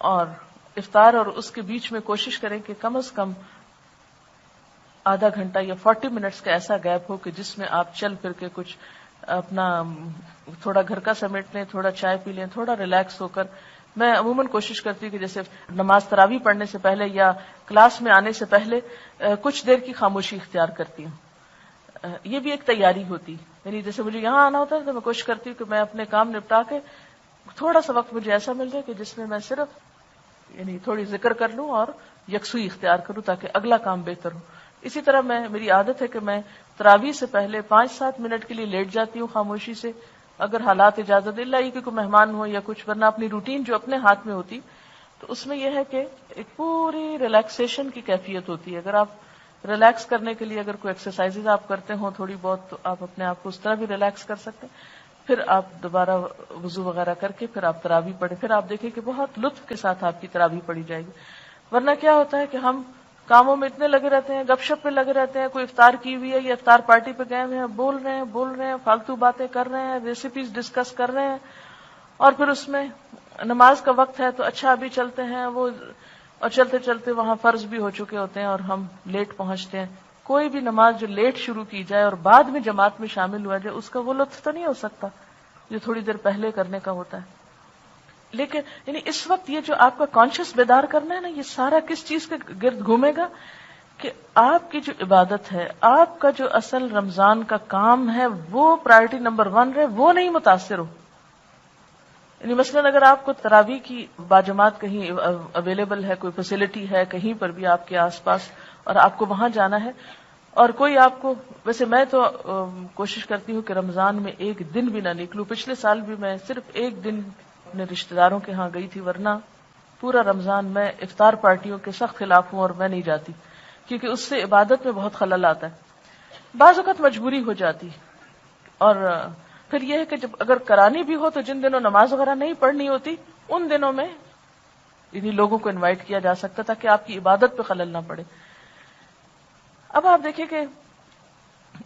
اور افطار اور اس کے بیچ میں کوشش کریں کہ کم از کم آدھا گھنٹہ یا 40 منٹس کا ایسا گیپ ہو کہ جس میں آپ چل پھر کے کچھ اپنا تھوڑا گھر کا سمیٹ لیں، تھوڑا چائے پی لیں، تھوڑا ریلیکس ہو کر. میں عموماً کوشش کرتی ہوں کہ جیسے نماز تراویح پڑھنے سے پہلے یا کلاس میں آنے سے پہلے کچھ دیر کی خاموشی اختیار کرتی ہوں. یہ بھی ایک تیاری ہوتی، یعنی جیسے مجھے یہاں آنا ہوتا ہے تو میں کوشش کرتی ہوں کہ میں اپنے کام نپٹا کے تھوڑا سا وقت مجھے ایسا مل جائے کہ جس میں میں صرف یعنی تھوڑی ذکر کر لوں اور یکسوئی اختیار کروں تاکہ اگلا کام بہتر ہو. اسی طرح میری عادت ہے کہ میں تراویح سے پہلے 5-7 منٹ کے لیے لیٹ جاتی ہوں خاموشی سے، اگر حالات اجازت دے، اللہ یہ کہ کوئی مہمان ہو یا کچھ، ورنہ اپنی روٹین جو اپنے ہاتھ میں ہوتی تو اس میں یہ ہے کہ ایک پوری ریلیکسیشن کی کیفیت ہوتی ہے. اگر آپ ریلیکس کرنے کے لیے اگر کوئی ایکسرسائز آپ کرتے ہوں تھوڑی بہت تو آپ اپنے آپ کو اس طرح بھی ریلیکس کر سکتے ہیں. پھر آپ دوبارہ وضو وغیرہ کر کے پھر آپ تراویح پڑھیں، پھر آپ دیکھیں کہ بہت لطف کے ساتھ آپ کی تراویح پڑھی جائے گی. ورنہ کیا ہوتا ہے کہ ہم کاموں میں اتنے لگے رہتے ہیں، گپ شپ پہ لگے رہتے ہیں، کوئی افطار کی ہوئی ہے یا افطار پارٹی پہ گئے ہوئے ہیں، بول رہے ہیں فالتو باتیں کر رہے ہیں، ریسیپیز ڈسکس کر رہے ہیں، اور پھر اس میں نماز کا وقت ہے تو اچھا ابھی چلتے ہیں وہ، اور چلتے چلتے وہاں فرض بھی ہو چکے ہوتے ہیں اور ہم لیٹ پہنچتے ہیں. کوئی بھی نماز جو لیٹ شروع کی جائے اور بعد میں جماعت میں شامل ہوا جائے اس کا وہ لطف تو نہیں ہو سکتا جو تھوڑی دیر پہلے کرنے کا ہوتا ہے. لیکن یعنی اس وقت یہ جو آپ کا کانشیس بیدار کرنا ہے نا، یہ سارا کس چیز کے گرد گھومے گا کہ آپ کی جو عبادت ہے، آپ کا جو اصل رمضان کا کام ہے وہ پرائرٹی نمبر 1 رہے، وہ نہیں متاثر ہو. یعنی مثلاً اگر آپ کو تراویح کی باجماعت کہیں اویلیبل ہے، کوئی فیسلٹی ہے کہیں پر بھی آپ کے آس پاس اور آپ کو وہاں جانا ہے، اور کوئی آپ کو، ویسے میں تو کوشش کرتی ہوں کہ رمضان میں ایک دن بھی نہ نکلوں. پچھلے سال بھی میں صرف ایک دن اپنے رشتہ داروں کے ہاں گئی تھی، ورنہ پورا رمضان میں افطار پارٹیوں کے سخت خلاف ہوں اور میں نہیں جاتی کیونکہ اس سے عبادت میں بہت خلل آتا ہے. بعض اوقات مجبوری ہو جاتی، اور پھر یہ ہے کہ جب اگر کرانی بھی ہو تو جن دنوں نماز وغیرہ نہیں پڑھنی ہوتی ان دنوں میں یعنی لوگوں کو انوائٹ کیا جا سکتا تاکہ آپ کی عبادت پہ خلل نہ پڑے. اب آپ دیکھیں کہ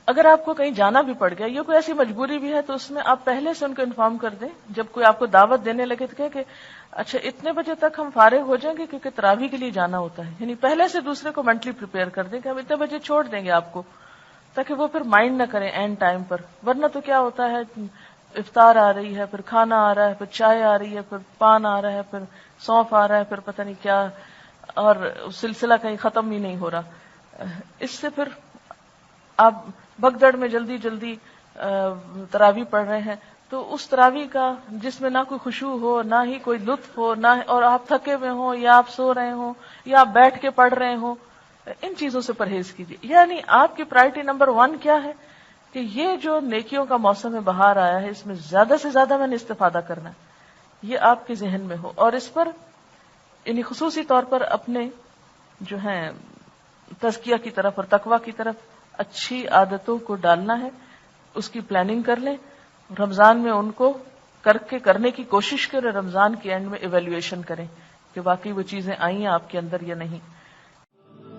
اگر آپ کو کہیں جانا بھی پڑ گیا، یہ کوئی ایسی مجبوری بھی ہے تو اس میں آپ پہلے سے ان کو انفارم کر دیں. جب کوئی آپ کو دعوت دینے لگے تو کہے کہ اچھا اتنے بجے تک ہم فارغ ہو جائیں گے کیونکہ تراویح کے لیے جانا ہوتا ہے. یعنی پہلے سے دوسرے کو مینٹلی پریپیئر کر دیں کہ ہم اتنے بجے چھوڑ دیں گے آپ کو، تاکہ وہ پھر مائنڈ نہ کریں اینڈ ٹائم پر. ورنہ تو کیا ہوتا ہے، افطار آ رہی ہے، پھر کھانا آ رہا ہے، پھر چائے آ رہی ہے، پھر پان آ رہا ہے، پھر سونف آ رہا ہے، پھر پتہ نہیں کیا، اور سلسلہ کہیں ختم ہی نہیں ہو رہا. اس سے پھر آپ بگدڑ میں جلدی جلدی تراویح پڑھ رہے ہیں تو اس تراویح کا جس میں نہ کوئی خشوع ہو، نہ ہی کوئی لطف ہو، نہ اور آپ تھکے ہوئے ہوں یا آپ سو رہے ہوں یا آپ بیٹھ کے پڑھ رہے ہوں، ان چیزوں سے پرہیز کیجیے. یعنی آپ کی پرائرٹی نمبر 1 کیا ہے کہ یہ جو نیکیوں کا موسم بہار آیا ہے اس میں زیادہ سے زیادہ میں نے استفادہ کرنا ہے، یہ آپ کے ذہن میں ہو. اور اس پر یعنی خصوصی طور پر اپنے جو ہیں تزکیہ کی طرف اور تقویٰ کی طرف اچھی عادتوں کو ڈالنا ہے، اس کی پلاننگ کر لیں. رمضان میں ان کو کرنے کی کوشش کریں، رمضان کے اینڈ میں ایویلویشن کریں کہ واقعی وہ چیزیں آئی ہیں آپ کے اندر یا نہیں.